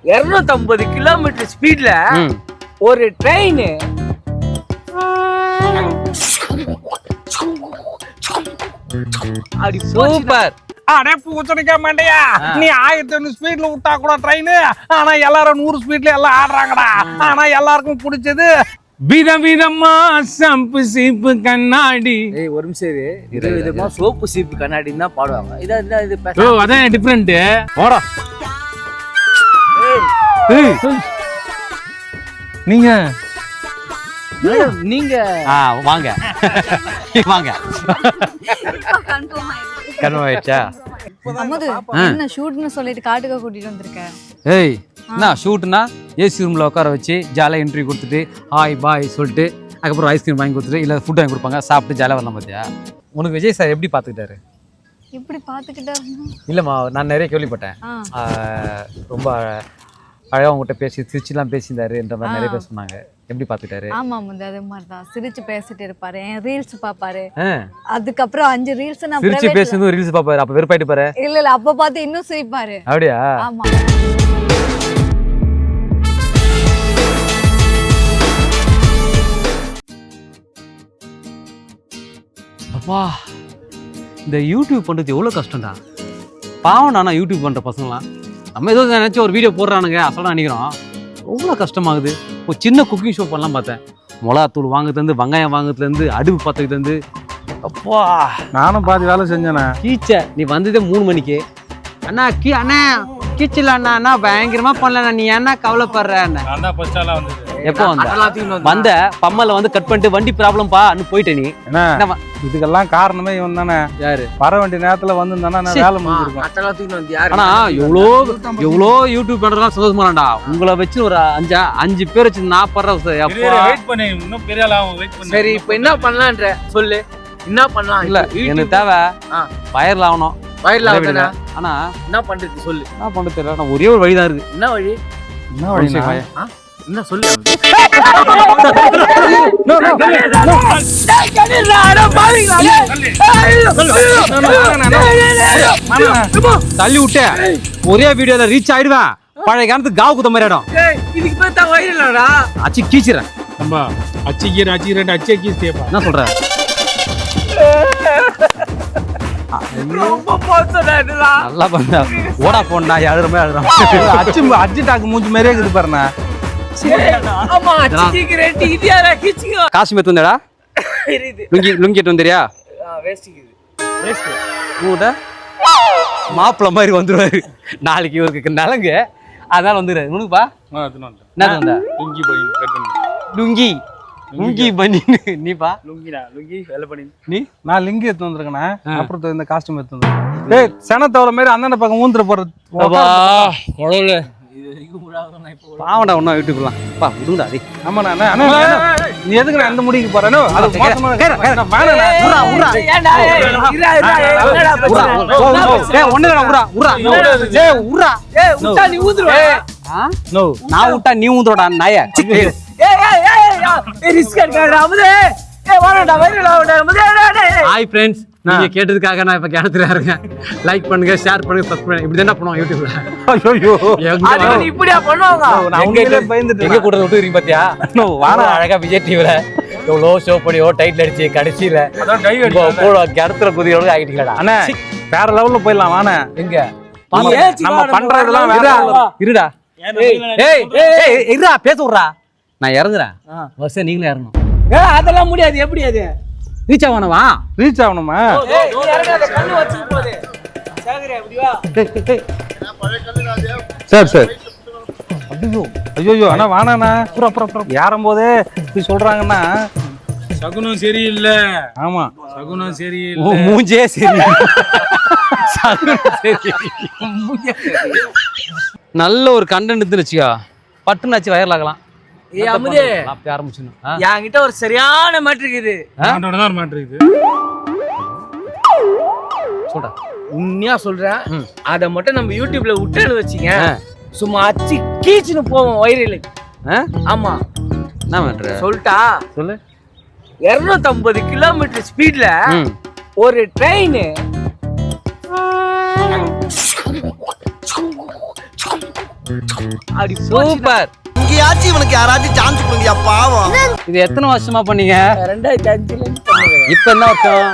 250 kilometre ஸ்பீட்ல ஒரு train அப்படி சூப்பர். அடே பூச்சனிக்க மாட்டியா, நீ 1100 ஸ்பீட்ல விட்டா கூட ட்ரெயின், ஆனா எல்லாரும் 100 ஸ்பீட்ல எல்லாம் ஆடுறாங்கடா. ஆனா எல்லாருக்கும் பிடிச்சது விதவிதமா சம்பு சீப்பு கண்ணாடி. ஒரு நிமிஷம் இது விதமா சோப்பு சீப்பு கண்ணாடின்னு தான் பாடுவாங்க. இது ஓ அதான் டிஃபரெண்ட். போடா நீங்க நீங்க வாங்க வாங்க. கன்ஃபார்ம் ஆயிடுச்சா? அமுது என்ன ஷூட்னு சொல்லிட்டு காட்டுக்க கூட்டிட்டு வந்திருக்க? ஏய் என்ன ஷூட்னா ஏசி ரூமில் உட்கார வச்சு ஜாலியாக இன்டர்வியூ கொடுத்துட்டு ஹாய் பாய் சொல்லிட்டு அதுக்கப்புறம் ஐஸ்கிரீம் வாங்கி கொடுத்துட்டு இல்லை ஃபுட் வாங்கி கொடுப்பாங்க, சாப்பிட்டு ஜாலியாக வரலாம். பார்த்தியா உனக்கு விஜய் சார் எப்படி பார்த்துக்கிட்டாரு? இப்படி பார்த்துக்கிட்டா இல்லைம்மா, நான் நிறைய கேள்விப்பட்டேன். ரொம்ப அழகாக உங்கள்கிட்ட பேசி சிரிச்சுலாம் பேசியிருந்தாருன்ற மாதிரி நிறைய பேர் சொன்னாங்க. எப்படி பார்த்துக்கிட்டாரு? ஆமா அமுது அதே மாதிரி தான் சிரிச்சு பேசிட்டு இருப்பாரு, ரீல்ஸ் பாப்பாரு. அதுக்கப்புறம் 5 ரீல்ஸ் நான் சிரிச்சு பேசுறது ரீல்ஸ் பாப்பாரு. அப்ப வெறுப்பாயிட்டு பாரு. இல்ல அப்ப பார்த்து இன்னும் சிரிப்பாரு. அப்படியா? ஆமா. அப்பா இந்த யூடியூப் பண்றது எவ்வளவு கஷ்டம்டா. பாவம் நானா யூடியூப் பண்ற பசங்களாம் நம்ம ஏதோ நினைச்சு ஒரு வீடியோ போடுறானுங்க அசலாம் நினைக்கிறோம். எவ்வளோ கஷ்டமாகுது. ஒரு சின்ன குக்கிங் ஷோ பண்ணலாம் பார்த்தேன். மிளகாத்தூள் வாங்குறதுலேருந்து வெங்காயம் வாங்குறதுலேருந்து அடுப்பு பார்த்துக்கிட்டு அப்பா நானும் பாதி வேலை செஞ்சேண்ணே. கீச்ச நீ வந்ததே 3 மணிக்கு. அண்ணா அண்ணா கீச்சல அண்ணா பயங்கரமா பண்ணல, நீ என்ன கவலைப்படுற? எப்போ வந்த பம்மல வந்து கட் பண்ணிட்டு வண்டி ப்ராப்ளம் பான்னு போயிட்ட நீ. இதுக்கெல்லாம் காரணமே இவன் தானே. யாரு? வர வேண்டிய நேரத்துல வந்து வேலை முடிஞ்சிருக்கும். ஆனா எவ்வளோ யூடியூப் பண்றதுலாம் சந்தோஷமாடா. உங்களை வச்சு ஒரு 5 பேர் வச்சு நான் படுற. சரி இப்ப என்ன பண்ணலான்ற சொல்லு. என்ன பண்ணலாம்? இல்ல எனக்கு தேவை வயர்ல ஆகணும். வயர்ல ஆகணும். ஆனா என்ன பண்றது சொல்லு. என்ன பண்றது தெரியல. ஒரே ஒரு வழிதான் இருக்கு. என்ன வழி? என்ன சொல்லு. தள்ளி விட்ட ஒரே வீடியோல ரீச் ஆயிடுவேன். பழைய காலத்துக்கு காவு குத்த மாதிரி இடம். இதுக்கு பார்த்தா வயிறுலடா அச்சி கீச்சிறேன். என்ன சொல்ற? நல்லா பண்ண ஓடா போனா அழுறமே அழுறோம். அஜிட்டாக்கு மூஞ்சி மாதிரியே இருக்குது பாருண்ணா. காசு எடுத்து வந்தடா. லுங்கி எடுத்து வந்தியா? மாப்பிள்ள மாதிரி வந்துருவாரு நாளைக்கு. இவருக்கு நலங்க அதனால வந்துடுறாரு. உனக்குப்பா என்ன லுங்கி லுங்கி பண்ணி நீப்பா? லுங்கி வேலை பண்ணி நீ? நான் லிங்கி எடுத்து வந்திருக்கேண்ணா. அப்புறம் இந்த காஸ்டியூம் எடுத்து வந்திருக்கேன். செனத்தவள மாதிரி அண்ணன் பக்கம் ஊந்துட போறது. பாவண்டா ஒன்னா யூடியூப்லாம் பா விடுங்கடா. அதே ஆமாண்ணா. நீ எதுக்கு நான் அந்த முடிக்கு போறேன்னு நான் விட்டா நீ ஊந்துடா நாய. ஹாய் ஃப்ரெண்ட்ஸ், நீங்க கேட்டதுக்காக நான் இப்ப கிணத்துல இருக்கேன். லைக் பண்ணுங்க, ஷேர் பண்ணுங்க, சப்ஸ்கிரைப் பண்ணுங்க. இப்படி தானே பண்ணுவோம் யூடியூப்ல. இப்படியா பண்ணுவாங்க? எங்க கூட விட்டுறீங்க பாத்தியா? வாடா அழகா விஜய் டிவில எவ்வளோ ஷோ பண்ணியோ டைட்டில் அடிச்சு கடைசியில கிணத்துல குதியோட ஆகிட்டீங்களா? அண்ணா வேற லெவல்ல போயிடலாம். வாண்ணே. எங்க நம்ம பண்றதெல்லாம் வேற. இருடா இருடா பேச விட்றா. நான் இறங்குறேன். வருஷம் நீங்களும் இறங்கணும். அதெல்லாம் முடியாது. எப்படி அது ரீச் ஆகணுமா? ரீச் ஆகணுமா? சரி சரி. ஐயோ அண்ணா வாண்ணா. ஏறும் போதே இப்படி சொல்றாங்கன்னா சகுனம் சரியில்லை. ஆமா சகுனம் சரியில்லை. மூஞ்சே சரி. நல்ல ஒரு கண்டென்ட் வச்சுக்கா பட்டுனாச்சு வயர்ல ஆகலாம். என்கிட்ட ஒரு சரியான மேட்டர் இருக்குது. உண்மையா சொல்றேன். அத மட்டும் நம்ம யூடியூப்ல விட்டு வச்சுங்க, சும்மா அச்சு கீச்சுன்னு போவோம் வயிறுல. ஆமா என்ன மேட்டர் சொல்லிட்டா? சொல்லு. 250 கிலோமீட்டர் ஸ்பீட்ல ஒரு ட்ரெயின் அப்படி சூப்பர். இங்கேயாச்சும் இவனுக்கு யாராச்சும் சான்ஸ் கொடுங்கயா பாவம். இது எத்தனை வருஷமா பண்ணீங்க? 2005ல இருந்து பண்ணுவேன். இப்ப என்ன வருஷம்?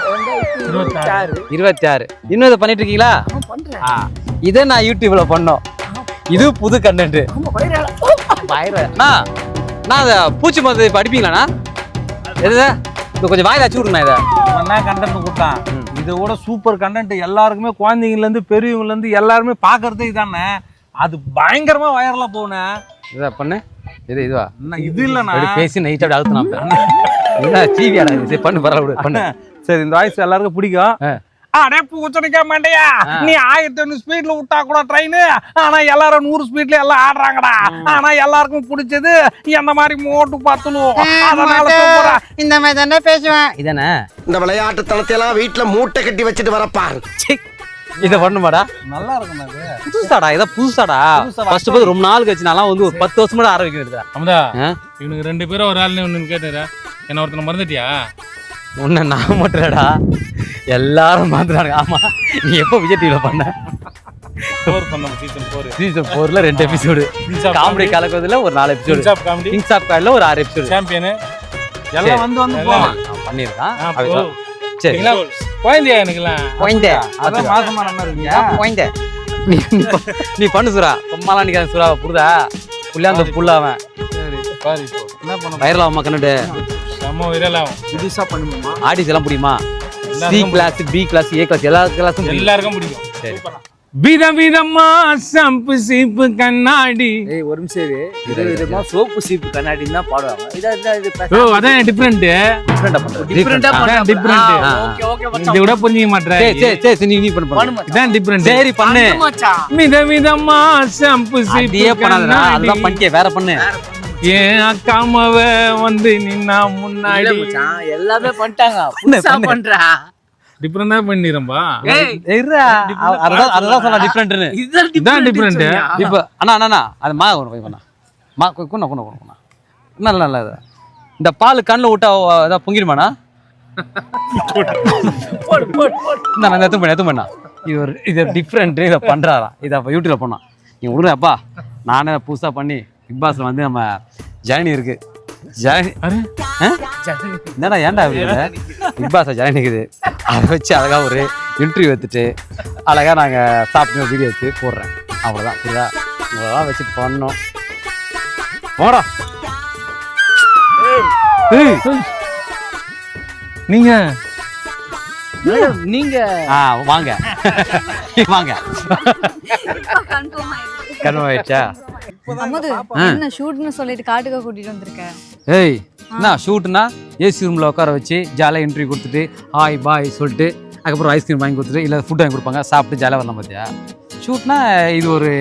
2026. 26. இன்னும் இதை பண்ணிட்டு இருக்கீங்களா? பண்றேன். இதை நான் யூடியூப்ல பண்ணோம். இது புது கண்டென்ட். நான் அதை பூச்சி மருந்து இப்ப அடிப்பீங்களாண்ணா? எது இப்போ கொஞ்சம் வாயில அச்சு விடுங்கண்ணா இதை. என்ன கண்டென்ட் கொடுத்தான்? இதை விட சூப்பர் கண்டென்ட் எல்லாருக்குமே, குழந்தைங்கள்ல இருந்து பெரியவங்கல இருந்து எல்லாருமே பாக்குறதே இதானே. அது பயங்கரமா வைரலா போனே. இதா பண்ணு. இதுவா இது இல்லண்ணா, பேசி நைட் அப்படி அழுத்தினா என்ன டிவியாடா இது? பண்ணு பரவாயில்ல பண்ணு. சரி, இந்த வாய்ஸ் எல்லாருக்கும் பிடிக்கும். அடே பூச்சணிக்கா மாண்டையா, நீ 1500 ஸ்பீட்ல விட்டா கூட ட்ரெயின், ஆனா எல்லாரும் 100 ஸ்பீட்ல எல்லாம் ஆடுறாங்கடா. ஆனா எல்லாருக்கும் பிடிச்சது இந்த மாதிரி மோட்டு பத்தலும். அதனால சூப்பரா இந்த மாதிரி தானே பேசுவேன். இதானே இந்த விளையாட்டு தனத்தையெல்லாம் வீட்டுல மூட்டை கட்டி வச்சுட்டு வரப்பாரு. இதை பண்ணுமாடா? நல்லா இருக்கும். அது புதுசாடா? இதை புதுசாடா? ஃபர்ஸ்ட் போது ரொம்ப நாள் கழிச்சு நல்லா வந்து ஒரு 10 வருஷம் கூட ஆரம்பிக்கிறதா. அமுதா, இவனுக்கு 2 பேரும் ஒரு ஆள்னு ஒண்ணு கேட்டாரா? என்ன ஒருத்தனை மறந்துட்டியா? உன்னை நான் மட்டும்டா, எல்லாரும் மாத்துறாங்க. ஆமா, நீ எப்போ விஜய் டிவில பண்ண? 4 பண்ணோம், சீசன் 4ல 2 எபிசோடு. காமெடி கலக்குறதுல ஒரு 4 episode. Kings of Comedy, kings of காமெடில ஒரு 6 எபிசோடு. சாம்பியன் எல்லாம் வந்து போலாம். பண்ணிருக்கான். சரி, குழந்தையா எனக்குலாம்? போயிண்டே அதான் மாசமா நம்ம இருக்கீங்க. போயிண்டே நீ பண்ணு சுரா. சும்மாலாம் நிக்காத சுரா, புரிதா? புள்ளியாந்த புல்லாவன் பாரு இப்போ என்ன பண்ண வைரல் ஆகுமா கண்ணுட்டு? செம்ம வைரலாகும். புதுசா பண்ணுமா? ஆடிஸ் எல்லாம் முடியுமா? C class, B class, A class, எல்லா கிளாஸும் எல்லாருக்கும் பிடிக்கும். சரி. விதம் விதமா சம்பு சீப்பு கண்ணாடி. ஏய் ஒரு நிமிஷம் இரு. இது விதமா சோப்பு சீப்பு கண்ணாடின்னு தான் பாடுவாங்க. ஓ, அதான் டிஃபரெண்ட். டிஃபரெண்டா அதான் different. ஓகே ஓகே இதை மச்சான். விட புரிஞ்சிக்க மாட்டேன். சரி நீ பண்ணு பண்ணு மச்சான். இதான் டிஃபரெண்ட். சரி பண்ணு. மச்சான். வித விதமா சம்பு சீப்பு அப்படியே பண்ணாதடா, அதுதான் பண்ணிட்டே. வேற பண்ணு. ஏன் அக்காமவ வந்து நின்னா இல்ல முன்னாடி. மச்சான், எல்லாமே பண்ணிட்டாங்க. புதுசா பண்றா. டிஃபரெண்டா பண்ணிடுறம்பா. ஏய் இருடா, அதுதான் சொன்னா டிஃபரெண்ட்னு. இதான் different. இப்போ அண்ணா அது மா போய் பண்ணா மா கொண்ணா நல்ல நல்ல இது. இந்த பால் கண்ணில் விட்டா ஏதாவது பொங்கிடுமாண்ணா? போடு போடு போடு. நான் எத்தும் பண்ணா இது டிஃப்ரெண்ட்டு. இதை பண்ணுறாராம். இதை அப்போ யூடியூப்ல பண்ணான். நீங்கள் விடுறப்பா, நானே புதுசாக பண்ணி பிக் பாஸ்ல வந்து நம்ம ஜனனி இருக்கு. ஜனனி என்னடா ஏன்டா பிக் பாஸ்ல ஜனனி இருக்குது. அதை வச்சு அழகாக ஒரு இன்டர்வியூ எடுத்துட்டு அழகாக நாங்கள் சாப்பிட்டு வீடியோ எடுத்து போடுறேன். அவ்வளோதான். புரியுதா? உங்களெல்லாம் வச்சு பண்ணோம். போடா. நீங்க நீங்க வாங்க வாங்க. கன்ஃபார்ம் ஆயிடுச்சா? அமுது, என்ன ஷூட்னு சொல்லிட்டு காட்டுக்க கூட்டிட்டு வந்திருக்க? ஏய், என்ன ஷூட்னா ஏசி ரூமில் உட்கார வச்சு ஜாலியாக இன்டர்வியூ கொடுத்துட்டு ஹாய் பாய் சொல்லிட்டு அதுக்கப்புறம் ஐஸ்கிரீம் வாங்கி கொடுத்துட்டு இல்லை ஃபுட் வாங்கி கொடுப்பாங்க, சாப்பிட்டு ஜாலியாக வரலாம். பார்த்தியா? ஷூட்னா இது ஒரு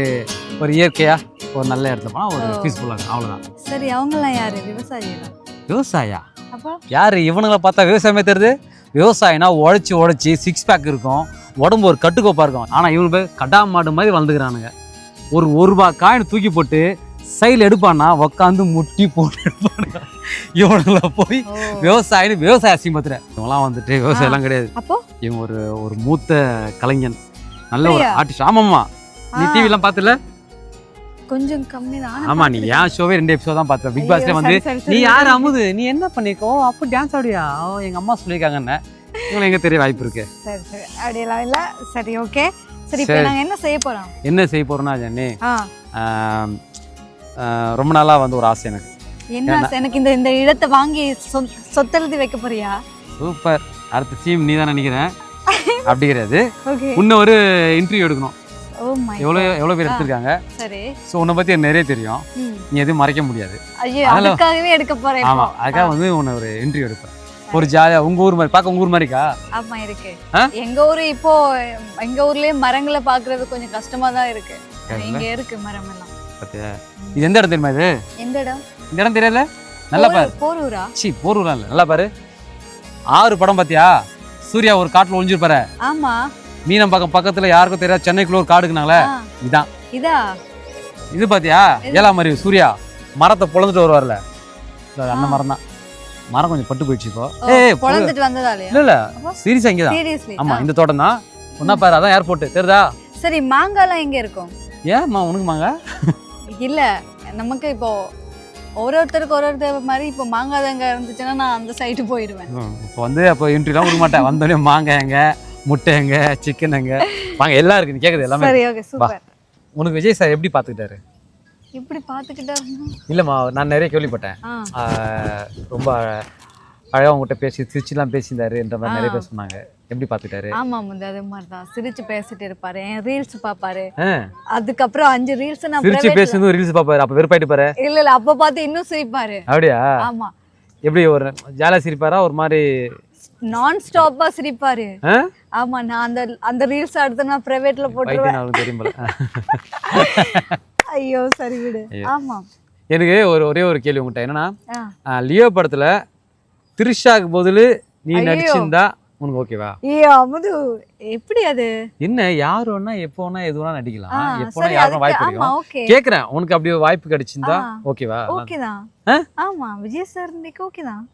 இயற்கையாக ஒரு நல்ல இடத்துல போனால் ஒரு பீஸ்ஃபுல்லாக. அவ்வளோதான். சரி, அவங்கெல்லாம் யாரு? விவசாயிகளா? விவசாயா? அப்போ யார் இவனுங்களை பார்த்தா விவசாயமே தெரியுது? விவசாயினா உழைச்சி 6 பேக் இருக்கும், உடம்பு ஒரு கட்டுக்கோப்பாக இருக்கும். ஆனால் இவனு போய் கடா மாடு மாதிரி வளர்ந்துக்கிறானுங்க. ஒரு ரூபா காயின் தூக்கி போட்டு சைடில் எடுப்பான்னா உக்காந்து முட்டி போட்டு எடுப்பானுங்க. இவனுங்களை போய் விவசாய அசிங்கத்துல இவங்கெல்லாம் வந்துட்டு விவசாயம்லாம் கிடையாது. அப்போ இவங்க ஒரு மூத்த கலைஞன், நல்ல ஒரு ஆர்டிஸ்ட். ஆமாம்மா, நீ டிவிலாம் பார்த்துல? கொஞ்சம் கம்மி தான். ஆமா, நீ ஏன் ஷோவே 2 எபிசோட் தான் பார்த்தேன். பிக் பாஸ்ல வந்து நீ யார் அமுது, நீ என்ன பண்ணிக்கோ அப்போ டான்ஸ் ஆடியா? எங்க அம்மா சொல்லியிருக்காங்கன்னு உங்களுக்கு எங்க தெரிய வாய்ப்பு இருக்கு. சரி அப்படியெல்லாம் இல்ல. சரி, ஓகே. சரி, இப்போ நாங்க என்ன செய்ய போறோம்? என்ன செய்ய போறோம்னா ஜென்னி, ரொம்ப நாளா வந்து ஒரு ஆசை எனக்கு. என்ன ஆசை? எனக்கு இந்த இடத்தை வாங்கி சொத்தெழுதி வைக்க போறியா? சூப்பர். அடுத்த சீம் நீ தான் நினைக்கிறேன். அப்படி கிடையாது. ஓகே. இன்னும் ஒரு இன்டர்வியூ எடுக்கணும். Oh my God. எவ்வளோ பேர் எடுத்திருக்காங்க. சரி. ஸோ உன்னை பத்தி எனக்கு நிறைய தெரியும். நீ எதுவும் மறைக்க முடியாது. ஐயோ, அதுக்காகவே எடுக்க போறேன். ஆமா, அதுக்காக வந்து உன்னை ஒரு இன்டர்வியூ எடுப்பேன். ஒரு ஜாலியா உங்க ஊர் மாதிரி பார்க்க. உங்க ஊர் மாதிரிக்கா? ஆமா இருக்கு. எங்க ஊரு இப்போ எங்க ஊர்லயே மரங்களை பாக்குறது கொஞ்சம் கஷ்டமா தான் இருக்கு. இங்க இருக்கு மரம் எல்லாம். பாத்தியா? இது எந்த இடம் தெரியுமா? இது எந்த இடம்? இந்த இடம் தெரியல. நல்லா பாரு. போரூரா? போரூரா இல்ல, நல்லா பாரு. 6 படம் பாத்தியா? சூர்யா ஒரு காட்டுல ஒளிஞ்சிருப்பாரு. ஆமா. மீனம்பாக்கம் பக்கத்துல யாருக்கும் தெரியாது சென்னைக்குள்ள ஒரு காடுக்குனாங்களே, இதான். இது பாத்தியா? 7ஆம் அறிவு சூர்யா மரத்தை பொழந்துட்டு வருவார்ல, அந்த மரம் தான். மரம் கொஞ்சம் பட்டு போயிடுச்சு இப்போ. பொழந்துட்டு வந்ததாலயா? இல்ல சீரியஸா இங்கதான். சீரியஸ்லி? ஆமா, இந்த தோட்டம் தான். ஒன்னா பாரு, அதான் ஏர்போர்ட் தெரியுதா? சரி, மாங்காலாம் எங்க இருக்கும்? ஏம்மா உனக்கு மாங்கா? இல்ல நமக்கு இப்போ ஒருத்தருக்கு ஒரு தேவை மாதிரி இப்போ மாங்காய் தேங்காய் இருந்துச்சுன்னா நான் அந்த சைடு போயிடுவேன். இப்போ வந்து அப்போ இன்ட்ரிலாம் கொடுக்க மாட்டேன். வந்தோடனே மாங்காய் எங்க, முட்டை எங்க, சிக்கன் எங்க, வாங்க எல்லாம் இருக்கு. நீ கேட்குது எல்லாமே. சரி ஓகே சூப்பர். உனக்கு விஜய் சார் எப்படி பார்த்துக்கிட்டாரு? இப்படி பார்த்துக்கிட்டாருன்னா இல்லைம்மா, நான் நிறைய கேள்விப்பட்டேன். ரொம்ப அழகாக உங்ககிட்ட பேசி சிரிச்சுலாம் பேசியிருந்தாருன்ற மாதிரி நிறைய பேர் சொன்னாங்க. எப்படி பார்த்துக்கிட்டாரு? ஆமா முந்தி அதே மாதிரி தான் சிரிச்சு பேசிட்டு இருப்பாரு. என் ரீல்ஸ் பாப்பாரு. அதுக்கப்புறம் 5 ரீல்ஸ் நான் சிரிச்சு பேசுறது ரீல்ஸ் பாப்பாரு. அப்ப வெறுப்பாயிட்டு பாரு. இல்ல அப்ப பார்த்து இன்னும் சிரிப்பாரு. அப்படியா? ஆமா. எப்படி ஒரு ஜாலியா சிரிப்பாரா ஒரு மாதிரி நான் ஸ்டாப்பா சிரிப்பாரு? ஆமா, நான் அந்த ரீல்ஸ் எடுத்து நான் பிரைவேட்ல போட்டுருவேன். தெரியும் போல. ஐயோ சரி விடு. ஆமா, எனக்கு ஒரே ஒரு கேள்வி உங்ககிட்ட. என்னன்னா லியோ படத்துல திரிஷாக்கு பதிலு நீ நடிச்சிருந்தா உனக்கு ஓகேவா? அமுது எப்படி அது என்ன யார் வேணா எப்போ வேணா எது வேணா நடிக்கலாம். எப்போ வேணா யாரும் வாய்ப்பு கிடைக்கும். கேக்குறேன், உனக்கு அப்படி வாய்ப்பு கிடைச்சிருந்தா ஓகேவா? ஓகேதான். ஆமா, விஜய் சார் ஓகேதான்.